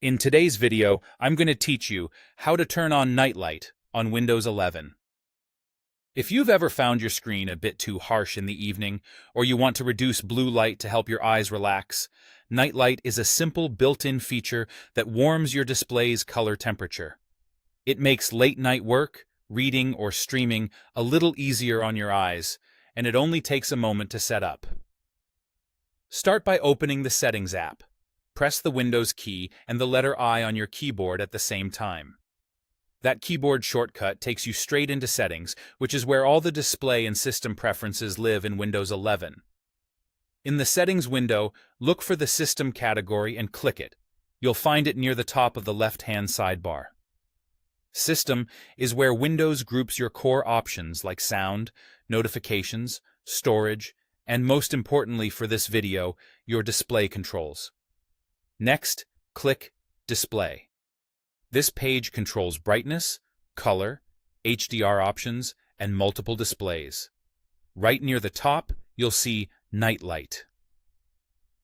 In today's video, I'm going to teach you how to turn on nightlight on Windows 11. If you've ever found your screen a bit too harsh in the evening, or you want to reduce blue light to help your eyes relax, nightlight is a simple built-in feature that warms your display's color temperature. It makes late-night work, reading, or streaming a little easier on your eyes, and it only takes a moment to set up. Start by opening the Settings app. Press the Windows key and the letter I on your keyboard at the same time. That keyboard shortcut takes you straight into Settings, which is where all the display and system preferences live in Windows 11. In the Settings window, look for the System category and click it. You'll find it near the top of the left-hand sidebar. System is where Windows groups your core options like sound, notifications, storage, and most importantly for this video, your display controls. Next, click Display. This page controls brightness, color, HDR options, and multiple displays. Right near the top, you'll see Night Light.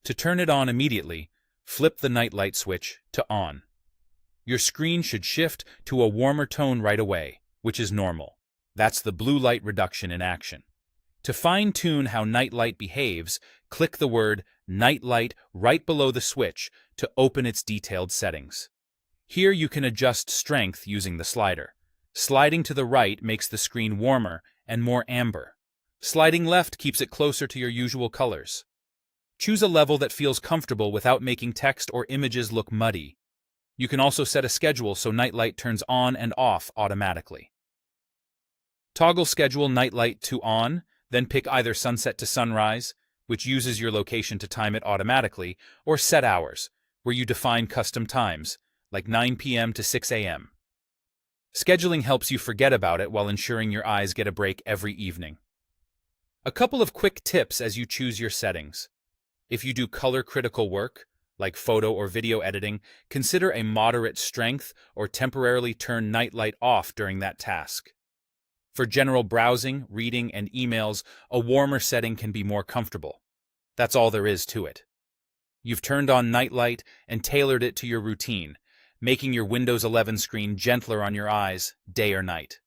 To turn it on immediately, flip the night light switch to On. Your screen should shift to a warmer tone right away, which is normal. That's the blue light reduction in action. To fine-tune how night light behaves, click the word Night Light right below the switch to open its detailed settings. Here you can adjust strength using the slider. Sliding to the right makes the screen warmer and more amber. Sliding left keeps it closer to your usual colors. Choose a level that feels comfortable without making text or images look muddy. You can also set a schedule so night light turns on and off automatically. Toggle Schedule Night Light to On, then pick either sunset to sunrise, which uses your location to time it automatically, or Set Hours, where you define custom times, like 9 p.m. to 6 a.m. Scheduling helps you forget about it while ensuring your eyes get a break every evening. A couple of quick tips as you choose your settings. If you do color-critical work, like photo or video editing, consider a moderate strength or temporarily turn night light off during that task. For general browsing, reading, and emails, a warmer setting can be more comfortable. That's all there is to it. You've turned on night light and tailored it to your routine, making your Windows 11 screen gentler on your eyes, day or night.